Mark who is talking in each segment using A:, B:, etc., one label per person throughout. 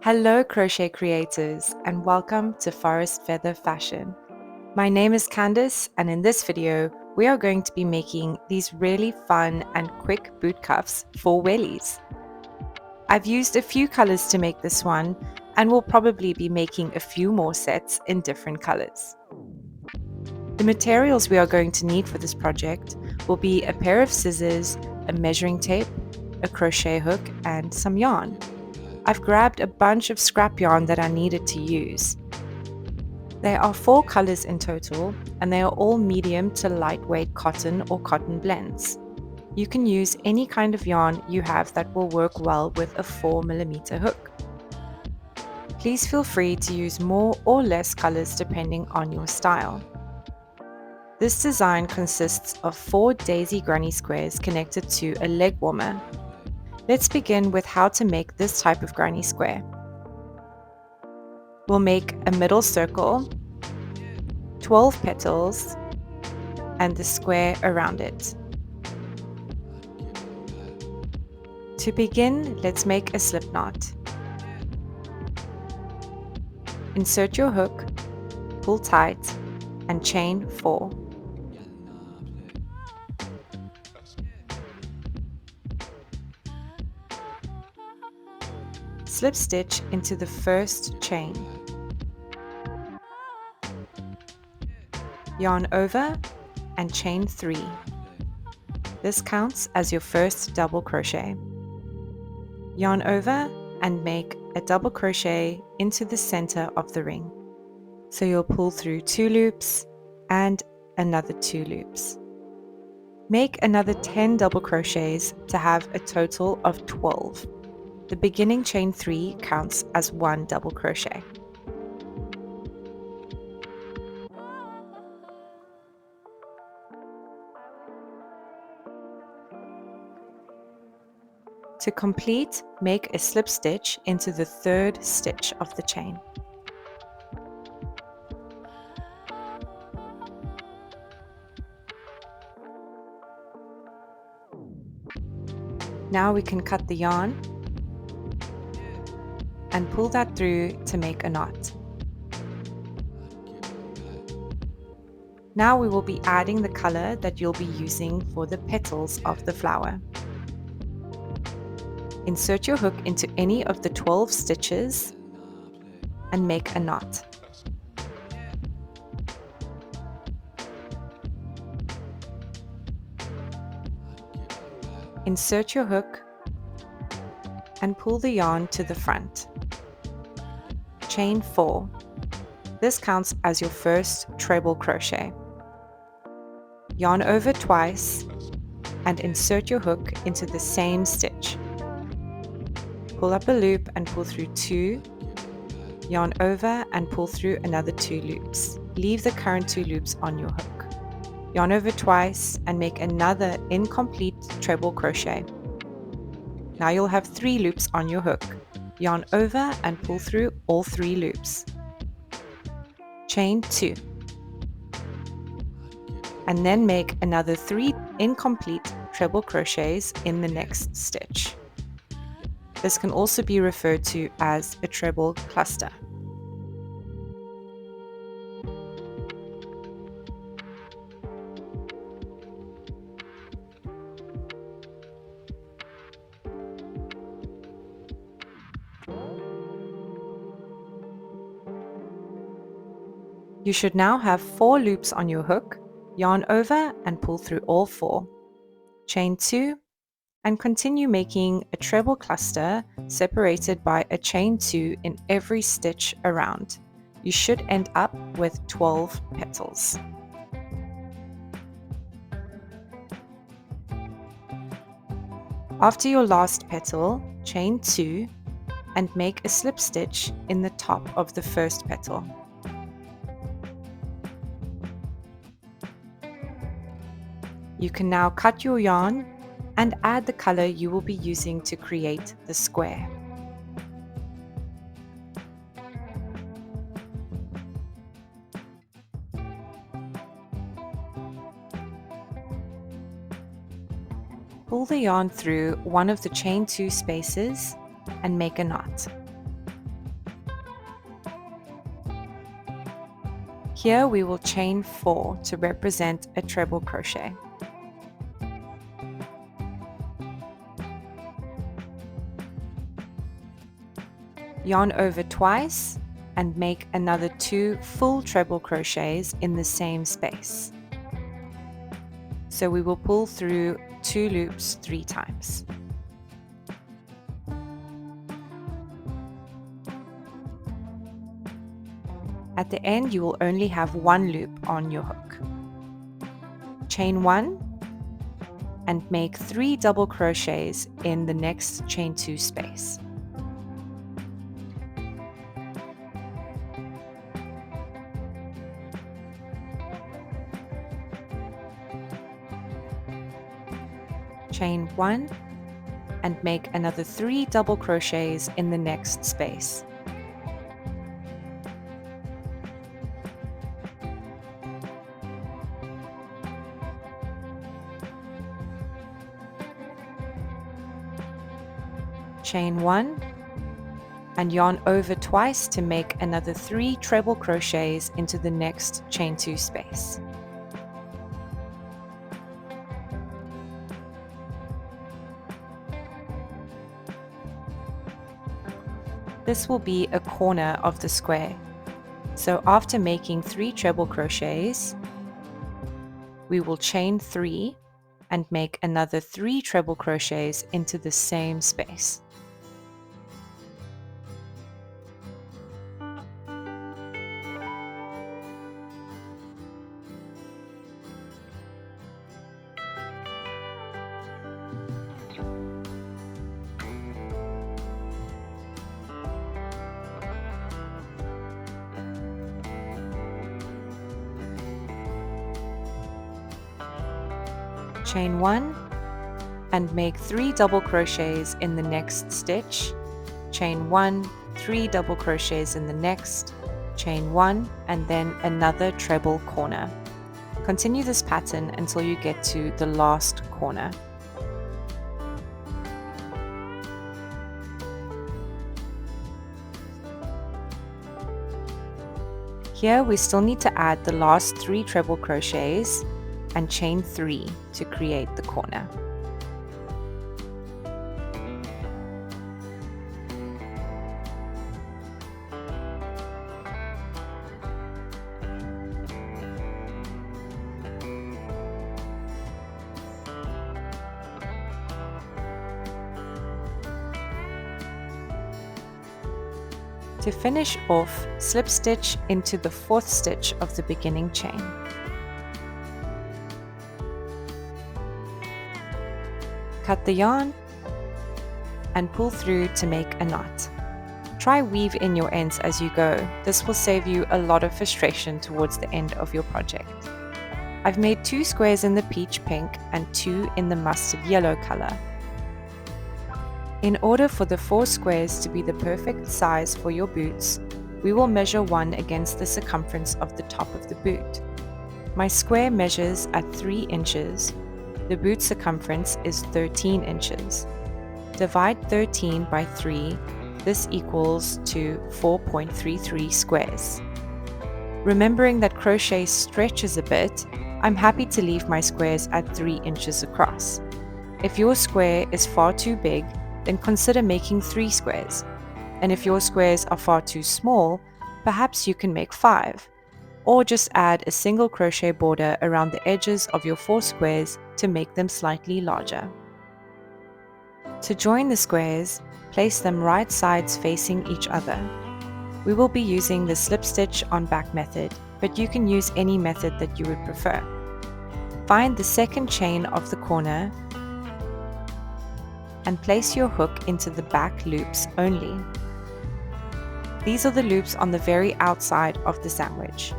A: Hello crochet creators and welcome to Forest Feather Fashion. My name is Candice and in this video we are going to be making these really fun and quick boot cuffs for wellies. I've used a few colors to make this one and will probably be making a few more sets in different colors. The materials we are going to need for this project will be a pair of scissors, a measuring tape, a crochet hook and some yarn. I've grabbed a bunch of scrap yarn that I needed to use. There are 4 colors in total and they are all medium to lightweight cotton or cotton blends. You can use any kind of yarn you have that will work well with a 4mm hook. Please feel free to use more or less colors depending on your style. This design consists of 4 daisy granny squares connected to a leg warmer. Let's begin with how to make this type of granny square. We'll make a middle circle, 12 petals, and the square around it. To begin, let's make a slip knot. Insert your hook, pull tight, and chain 4. Slip stitch into the first chain. Yarn over and chain 3. This counts as your first double crochet. Yarn over and make a double crochet into the center of the ring. So you'll pull through 2 loops and another 2 loops. Make another 10 double crochets to have a total of 12. The beginning chain 3 counts as 1 double crochet. To complete, make a slip stitch into the 3rd stitch of the chain. Now we can cut the yarn and pull that through to make a knot. Now we will be adding the color that you'll be using for the petals of the flower. Insert your hook into any of the 12 stitches and make a knot. Insert your hook and pull the yarn to the front. Chain 4. This counts as your first treble crochet. Yarn over twice and insert your hook into the same stitch. Pull up a loop and pull through 2, yarn over and pull through another 2 loops. Leave the current 2 loops on your hook. Yarn over twice and make another incomplete treble crochet. Now you'll have 3 loops on your hook. Yarn over and pull through all 3 loops. Chain 2. And then make another 3 incomplete treble crochets in the next stitch. This can also be referred to as a treble cluster. You should now have 4 loops on your hook. Yarn over and pull through all 4. Chain 2 and continue making a treble cluster separated by a chain 2 in every stitch around. You should end up with 12 petals. After your last petal, chain 2 and make a slip stitch in the top of the first petal. You can now cut your yarn and add the color you will be using to create the square. Pull the yarn through one of the chain 2 spaces and make a knot. Here we will chain 4 to represent a treble crochet. Yarn over twice and make another 2 full treble crochets in the same space. So we will pull through 2 loops 3 times. At the end, you will only have 1 loop on your hook. Chain 1 and make 3 double crochets in the next chain 2 space. Chain 1 and make another 3 double crochets in the next space. Chain 1 and yarn over twice to make another 3 treble crochets into the next chain 2 space. This will be a corner of the square. So after making 3 treble crochets, we will chain 3 and make another 3 treble crochets into the same space. Chain 1 and make 3 double crochets in the next stitch, chain 1, 3 double crochets in the next, chain 1 and then another treble corner. Continue this pattern until you get to the last corner. Here we still need to add the last 3 treble crochets and chain 3 to create the corner. To finish off, slip stitch into the 4th stitch of the beginning chain. Cut the yarn and pull through to make a knot. Try weave in your ends as you go. This will save you a lot of frustration towards the end of your project. I've made 2 squares in the peach pink and 2 in the mustard yellow color. In order for the 4 squares to be the perfect size for your boots, we will measure one against the circumference of the top of the boot. My square measures at 3 inches. The boot circumference is 13 inches. Divide 13 by 3. This equals to 4.33 squares. Remembering that crochet stretches a bit, I'm happy to leave my squares at 3 inches across. If your square is far too big, then consider making 3 squares. And if your squares are far too small, perhaps you can make 5. Or just add a single crochet border around the edges of your 4 squares to make them slightly larger. To join the squares, place them right sides facing each other. We will be using the slip stitch on back method, but you can use any method that you would prefer. Find the second chain of the corner and place your hook into the back loops only. These are the loops on the very outside of the sandwich.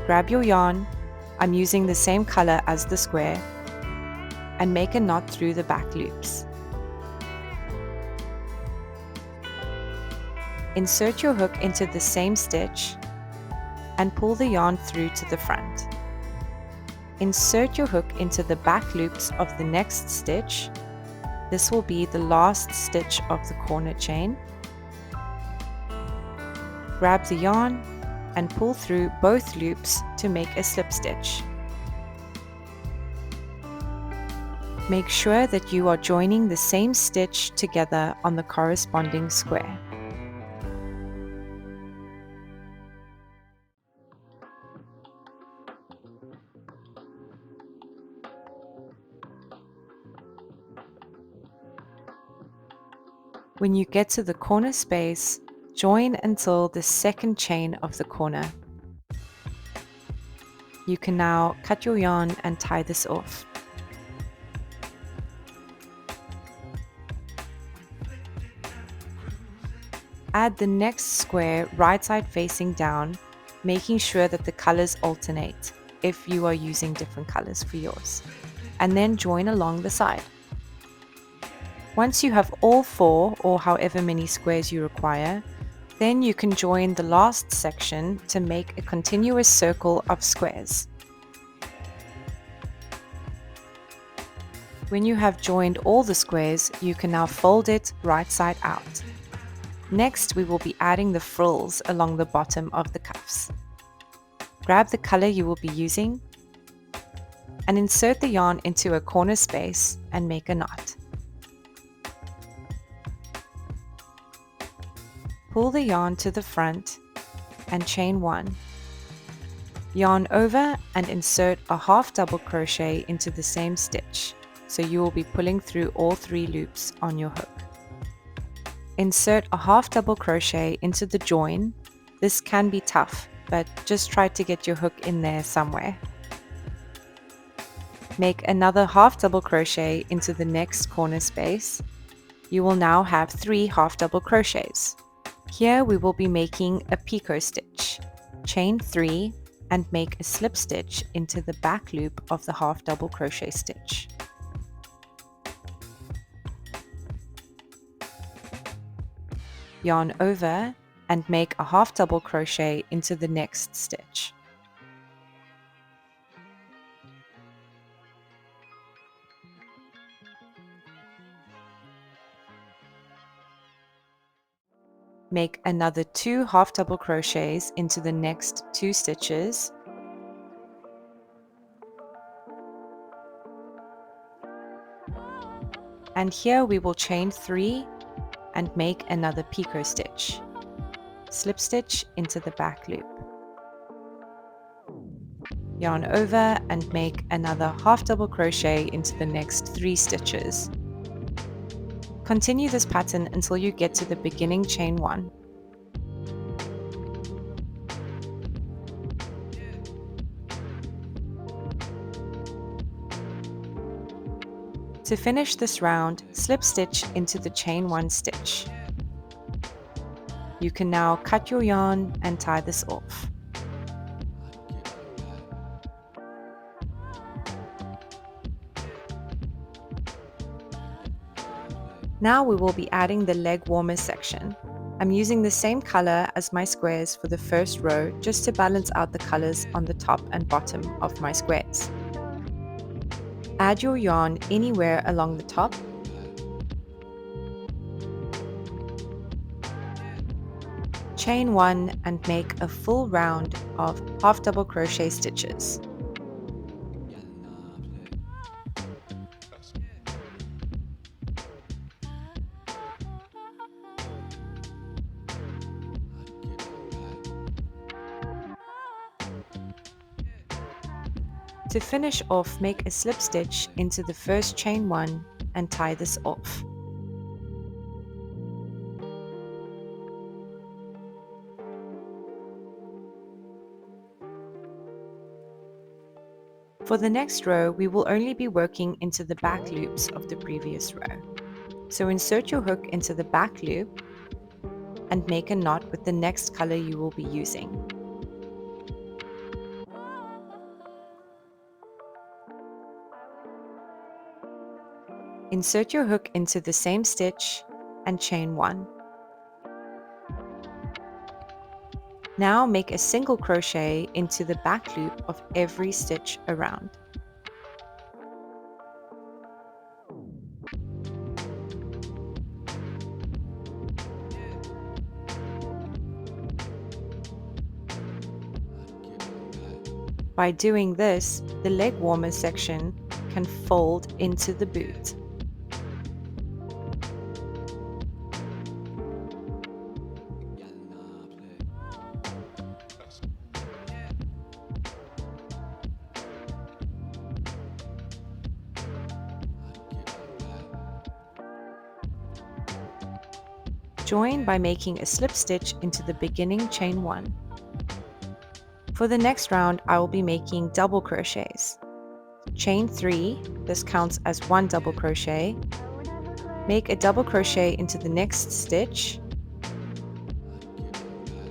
A: Grab your yarn, I'm using the same color as the square, and make a knot through the back loops. Insert your hook into the same stitch and pull the yarn through to the front. Insert your hook into the back loops of the next stitch. This will be the last stitch of the corner chain. Grab the yarn and pull through both loops to make a slip stitch. Make sure that you are joining the same stitch together on the corresponding square. When you get to the corner space, join until the second chain of the corner. You can now cut your yarn and tie this off. Add the next square right side facing down, making sure that the colors alternate if you are using different colors for yours, and then join along the side. Once you have all 4 or however many squares you require, then you can join the last section to make a continuous circle of squares. When you have joined all the squares, you can now fold it right side out. Next, we will be adding the frills along the bottom of the cuffs. Grab the color you will be using and insert the yarn into a corner space and make a knot. Pull the yarn to the front and chain 1. Yarn over and insert a half double crochet into the same stitch, so you will be pulling through all 3 loops on your hook. Insert a half double crochet into the join. This can be tough, but just try to get your hook in there somewhere. Make another half double crochet into the next corner space. You will now have 3 half double crochets. Here we will be making a picot stitch. Chain 3 and make a slip stitch into the back loop of the half double crochet stitch. Yarn over and make a half double crochet into the next stitch. Make another 2 half double crochets into the next 2 stitches. And here we will chain 3 and make another picot stitch. Slip stitch into the back loop. Yarn over and make another half double crochet into the next 3 stitches. Continue this pattern until you get to the beginning chain 1. To finish this round, slip stitch into the chain 1 stitch. You can now cut your yarn and tie this off. Now we will be adding the leg warmer section. I'm using the same color as my squares for the first row just to balance out the colors on the top and bottom of my squares. Add your yarn anywhere along the top. Chain 1 and make a full round of half double crochet stitches. To finish off, make a slip stitch into the first chain 1 and tie this off. For the next row, we will only be working into the back loops of the previous row. So insert your hook into the back loop and make a knot with the next color you will be using. Insert your hook into the same stitch and chain 1. Now make a single crochet into the back loop of every stitch around. By doing this, the leg warmer section can fold into the boot. Join by making a slip stitch into the beginning chain 1. For the next round, I will be making double crochets. Chain 3, this counts as 1 double crochet. Make a double crochet into the next stitch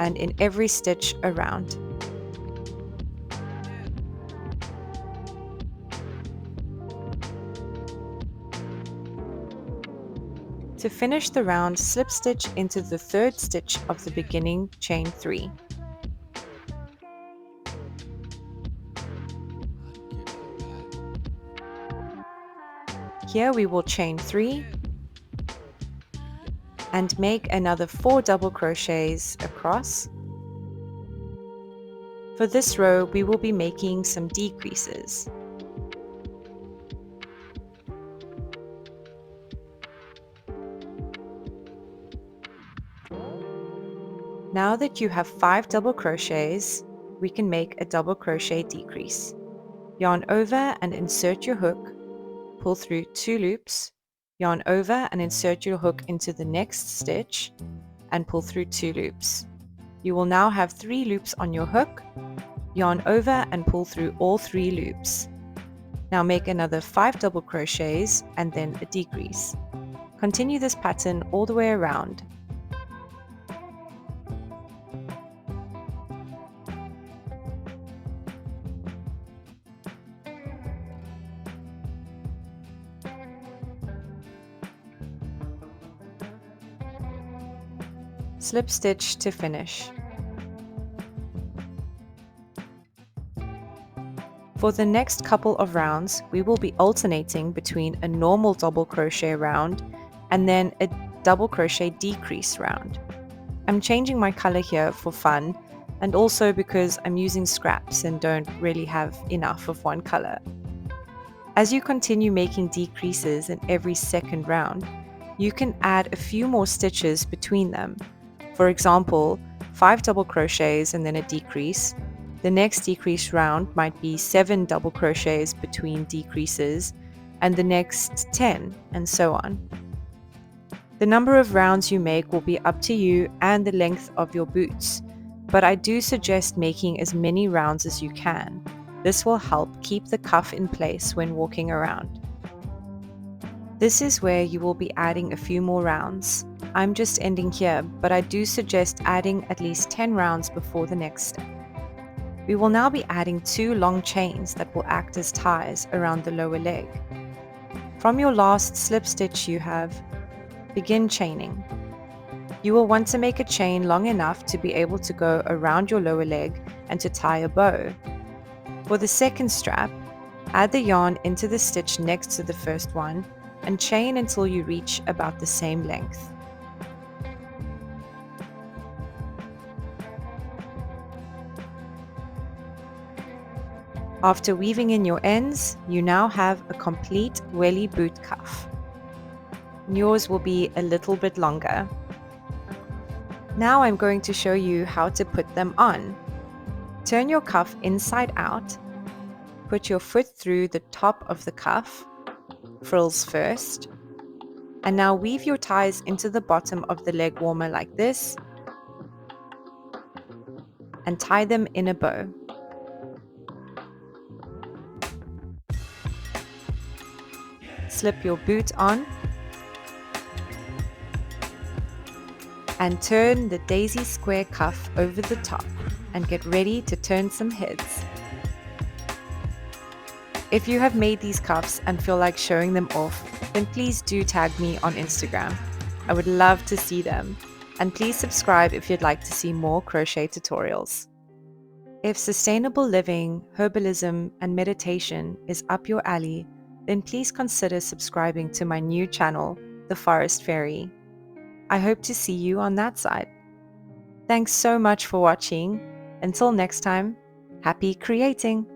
A: and in every stitch around. To finish the round, slip stitch into the third stitch of the beginning chain 3. Here we will chain 3 and make another 4 double crochets across. For this row, we will be making some decreases. Now that you have 5 double crochets, we can make a double crochet decrease. Yarn over and insert your hook, pull through 2 loops, yarn over and insert your hook into the next stitch, and pull through 2 loops. You will now have 3 loops on your hook, yarn over and pull through all 3 loops. Now make another 5 double crochets and then a decrease. Continue this pattern all the way around. Slip stitch to finish. For the next couple of rounds, we will be alternating between a normal double crochet round and then a double crochet decrease round. I'm changing my color here for fun and also because I'm using scraps and don't really have enough of one color. As you continue making decreases in every second round, you can add a few more stitches between them. For example, 5 double crochets and then a decrease. The next decrease round might be 7 double crochets between decreases, and the next 10, and so on. The number of rounds you make will be up to you and the length of your boots, but I do suggest making as many rounds as you can. This will help keep the cuff in place when walking around. This is where you will be adding a few more rounds. I'm just ending here, but I do suggest adding at least 10 rounds before the next step. We will now be adding 2 long chains that will act as ties around the lower leg. From your last slip stitch you have, begin chaining. You will want to make a chain long enough to be able to go around your lower leg and to tie a bow. For the second strap, add the yarn into the stitch next to the first one and chain until you reach about the same length. After weaving in your ends, you now have a complete wellie boot cuff. Yours will be a little bit longer. Now I'm going to show you how to put them on. Turn your cuff inside out, put your foot through the top of the cuff, frills first, and now weave your ties into the bottom of the leg warmer like this, and tie them in a bow. Slip your boot on and turn the daisy square cuff over the top and get ready to turn some heads. If you have made these cuffs and feel like showing them off, then please do tag me on Instagram. I would love to see them. And please subscribe if you'd like to see more crochet tutorials. If sustainable living, herbalism, and meditation is up your alley, then please consider subscribing to my new channel, The Forest Fairy. I hope to see you on that side. Thanks so much for watching. Until next time, Happy creating!